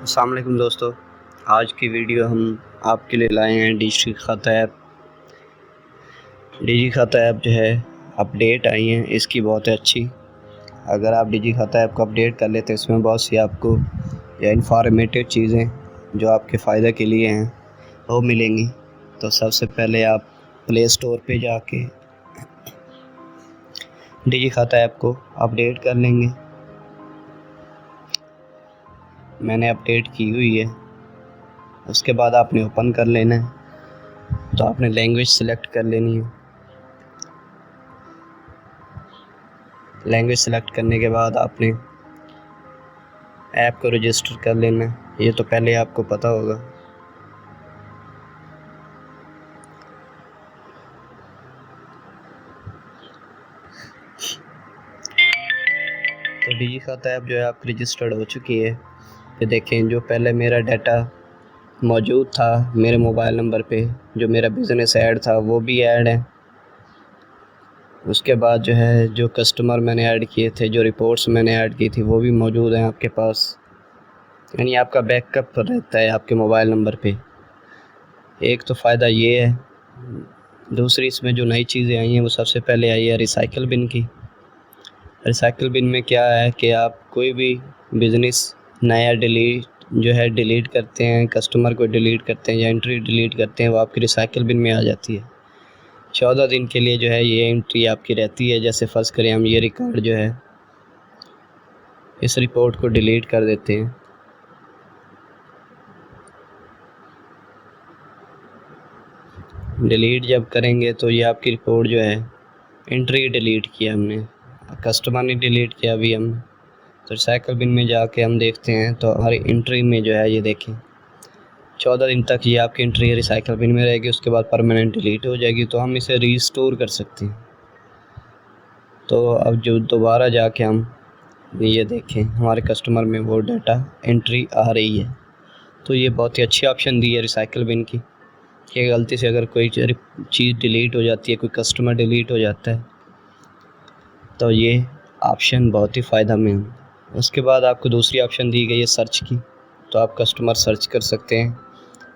अस्सलाम वालेकुम दोस्तों, आज की वीडियो हम आपके लिए लाए हैं डिजी खाता ऐप। डिजी खाता ऐप जो है अपडेट आई है इसकी बहुत अच्छी। अगर आप डिजी खाता ऐप को अपडेट कर लेते हैं इसमें बहुत सी आपको या इन्फॉर्मेटिव चीज़ें जो आपके फ़ायदे के लिए हैं वो मिलेंगी। तो सबसे पहले आप प्ले स्टोर पे जाके डिजी खाता ऐप को अपडेट कर लेंगे। मैंने अपडेट की हुई है। उसके बाद आपने ओपन कर लेना है। तो आपने लैंग्वेज सेलेक्ट कर लेनी है। लैंग्वेज सेलेक्ट करने के बाद आपने ऐप को रजिस्टर कर लेना है। ये तो पहले आपको पता होगा। तो डिजी खाता ऐप जो है आपकी रजिस्टर्ड हो चुकी है। ये देखें, जो पहले मेरा डाटा मौजूद था मेरे मोबाइल नंबर पे, जो मेरा बिज़नेस ऐड था वो भी ऐड है। उसके बाद जो है जो कस्टमर मैंने ऐड किए थे, जो रिपोर्ट्स मैंने ऐड की थी वो भी मौजूद हैं आपके पास। यानी आपका बैकअप रहता है आपके मोबाइल नंबर पे। एक तो फ़ायदा ये है। दूसरी इसमें जो नई चीज़ें आई हैं वो सबसे पहले आई है रिसाइकिल बिन की। रिसाइकिल बिन में क्या है कि आप कोई भी बिज़नेस नया डिलीट करते हैं, कस्टमर को डिलीट करते हैं या एंट्री डिलीट करते हैं, वो आपकी रिसाइकिल बिन में आ जाती है। 14 दिन के लिए जो है ये एंट्री आपकी रहती है। जैसे फ़र्ज़ करें हम ये रिकॉर्ड जो है इस रिपोर्ट को डिलीट कर देते हैं। डिलीट जब करेंगे तो ये आपकी रिपोर्ट जो है एंट्री डिलीट किया हमने, कस्टमर ने डिलीट किया अभी हम। तो रिसाइकिल बिन में जाके हम देखते हैं तो हमारी एंट्री में जो है ये देखें 14 दिन तक ये आपकी एंट्री रिसाइकिल बिन में रहेगी। उसके बाद परमानेंट डिलीट हो जाएगी। तो हम इसे रीस्टोर कर सकते हैं। तो अब जो दोबारा जाके हम ये देखें हमारे कस्टमर में वो डाटा एंट्री आ रही है। तो ये बहुत ही अच्छी ऑप्शन दी है रिसाइकिल बिन की कि गलती से अगर कोई चीज़ डिलीट हो जाती है, कोई कस्टमर डिलीट हो जाता है तो ये ऑप्शन बहुत ही फ़ायदा में है। उसके बाद आपको दूसरी ऑप्शन दी गई है सर्च की। तो आप कस्टमर सर्च कर सकते हैं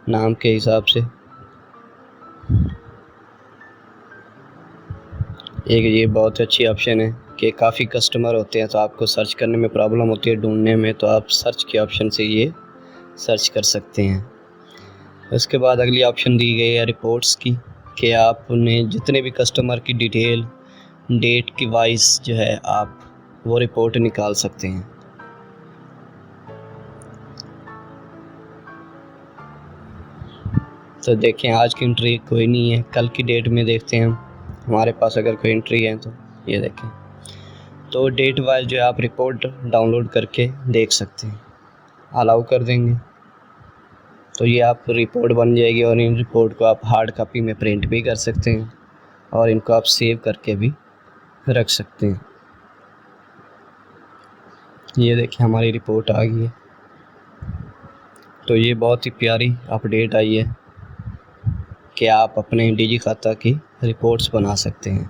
नाम के हिसाब से। एक ये बहुत अच्छी ऑप्शन है कि काफ़ी कस्टमर होते हैं तो आपको सर्च करने में प्रॉब्लम होती है, ढूंढने में, तो आप सर्च के ऑप्शन से ये सर्च कर सकते हैं। उसके बाद अगली ऑप्शन दी गई है रिपोर्ट्स की कि आपने जितने भी कस्टमर की डिटेल डेट की वाइज जो है आप वो रिपोर्ट निकाल सकते हैं। तो देखें आज की एंट्री कोई नहीं है, कल की डेट में देखते हैं हम हमारे पास अगर कोई एंट्री है तो ये देखें। तो डेट वाइज जो है आप रिपोर्ट डाउनलोड करके देख सकते हैं। अलाउ कर देंगे तो ये आप रिपोर्ट बन जाएगी और इन रिपोर्ट को आप हार्ड कॉपी में प्रिंट भी कर सकते हैं और इनको आप सेव करके भी रख सकते हैं। ये देखिए हमारी रिपोर्ट आ गई है। तो ये बहुत ही प्यारी अपडेट आई है कि आप अपने डिजी खाता की रिपोर्ट्स बना सकते हैं।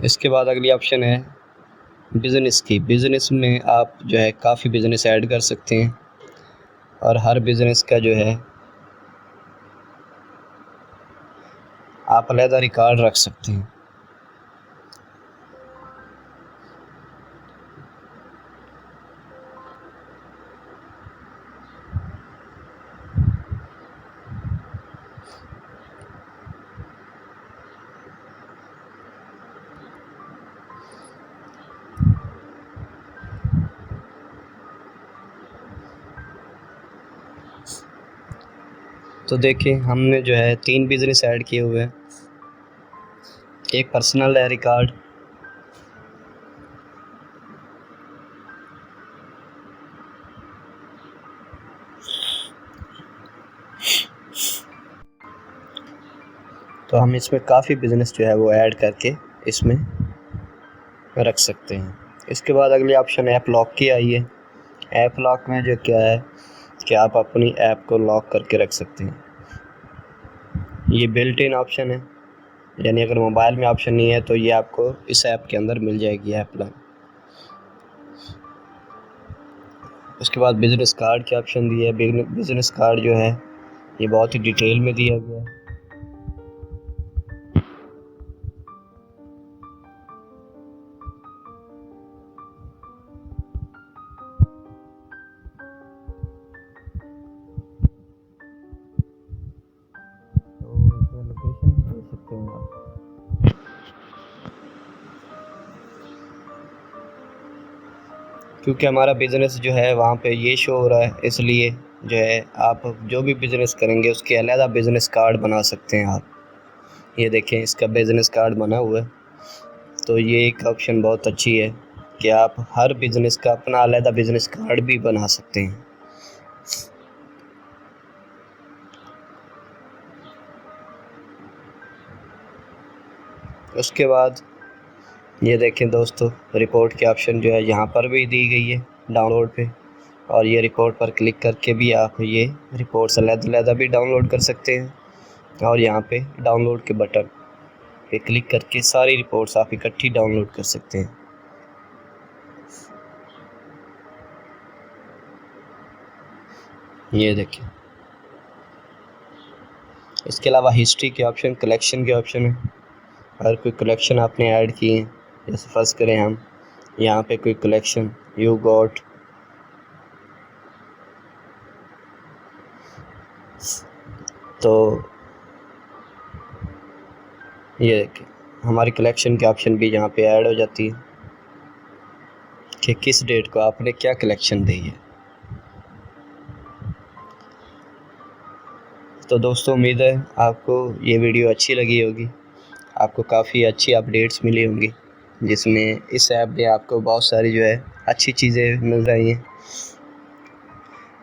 इसके बाद अगली ऑप्शन है बिज़नेस की। बिज़नेस में आप जो है काफ़ी बिज़नेस ऐड कर सकते हैं और हर बिज़नेस का जो है आप अलग रिकॉर्ड रख सकते हैं। तो देखिए हमने जो है 3 बिज़नेस ऐड किए हुए हैं। एक पर्सनल है रिकॉर्ड, तो हम इसमें काफ़ी बिज़नेस जो है वो ऐड करके इसमें रख सकते हैं। इसके बाद अगली ऑप्शन ऐप लॉक की आई है। ऐप लॉक में जो क्या है कि आप अपनी ऐप को लॉक करके रख सकते हैं। ये बिल्ट इन ऑप्शन है, यानी अगर मोबाइल में ऑप्शन नहीं है तो ये आपको इस ऐप के अंदर मिल जाएगी ऐप लॉक। उसके बाद बिज़नेस कार्ड के ऑप्शन दिए है। बिज़नेस कार्ड जो है ये बहुत ही डिटेल में दिया गया है। तो इसमें लोकेशन भी दे सकते हैं आप। क्योंकि हमारा बिज़नेस जो है वहाँ पे ये शो हो रहा है, इसलिए जो है आप जो भी बिज़नेस करेंगे उसके अलग बिज़नेस कार्ड बना सकते हैं आप। ये देखें, इसका बिज़नेस कार्ड बना हुआ है। तो ये एक ऑप्शन बहुत अच्छी है कि आप हर बिज़नेस का अपना अलग बिज़नेस कार्ड भी बना सकते हैं। उसके बाद ये देखें दोस्तों, रिपोर्ट के ऑप्शन जो है यहाँ पर भी दी गई है डाउनलोड पे, और ये रिपोर्ट पर क्लिक करके भी आप ये रिपोर्ट्स अलग-अलग भी डाउनलोड कर सकते हैं। और यहाँ पे डाउनलोड के बटन पे क्लिक करके सारी रिपोर्ट्स आप इकट्ठी डाउनलोड कर सकते हैं। ये देखिए, इसके अलावा हिस्ट्री के ऑप्शन, कलेक्शन के ऑप्शन है। अगर कोई कलेक्शन आपने ऐड किए हैं, जैसे फर्स्ट करें हम यहाँ पे कोई कलेक्शन यू गॉट, तो ये देखिए हमारी कलेक्शन के ऑप्शन भी यहाँ पे ऐड हो जाती है कि किस डेट को आपने क्या कलेक्शन दी है। तो दोस्तों, उम्मीद है आपको ये वीडियो अच्छी लगी होगी, आपको काफ़ी अच्छी अपडेट्स मिली होंगी, जिसमें इस ऐप में आपको बहुत सारी जो है अच्छी चीज़ें मिल रही हैं।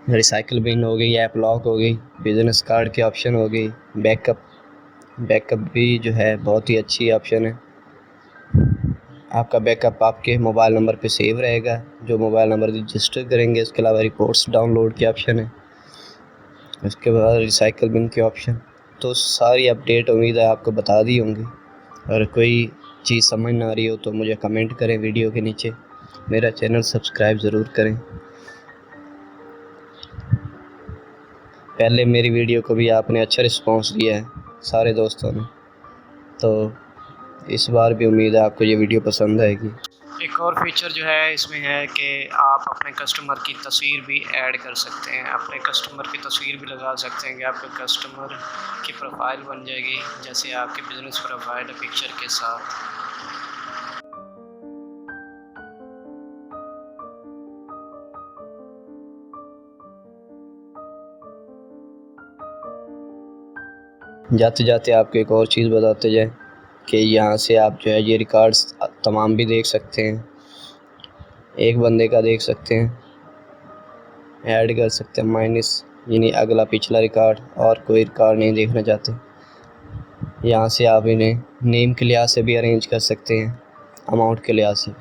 रिसाइकिल बिन हो गई, ऐप लॉक हो गई, बिज़नेस कार्ड के ऑप्शन हो गई, बैकअप भी जो है बहुत ही अच्छी ऑप्शन है। आपका बैकअप आपके मोबाइल नंबर पे सेव रहेगा, जो मोबाइल नंबर रजिस्टर करेंगे। इसके अलावा रिपोर्ट्स डाउनलोड के ऑप्शन है। उसके बाद रिसाइकिल बिन के ऑप्शन। तो सारी अपडेट उम्मीद है आपको बता दी होंगी। अगर कोई चीज़ समझ ना आ रही हो तो मुझे कमेंट करें वीडियो के नीचे। मेरा चैनल सब्सक्राइब ज़रूर करें। पहले मेरी वीडियो को भी आपने अच्छा रिस्पांस दिया है सारे दोस्तों ने, तो इस बार भी उम्मीद है आपको ये वीडियो पसंद आएगी। एक और फीचर जो है इसमें है कि आप अपने कस्टमर की तस्वीर भी ऐड कर सकते हैं, अपने कस्टमर की तस्वीर भी लगा सकते हैं कि आपके कस्टमर की प्रोफाइल बन जाएगी, जैसे आपके बिज़नेस प्रोफाइल पिक्चर के साथ। जाते जाते आपको एक और चीज़ बताते जाए कि यहाँ से आप जो है ये रिकॉर्ड्स तमाम भी देख सकते हैं। एक बंदे का देख सकते हैं, ऐड कर सकते हैं माइनस, यानी अगला पिछला रिकॉर्ड, और कोई रिकॉर्ड नहीं देखना चाहते। यहाँ से आप इन्हें नेम के लिहाज से भी अरेंज कर सकते हैं, अमाउंट के लिहाज से।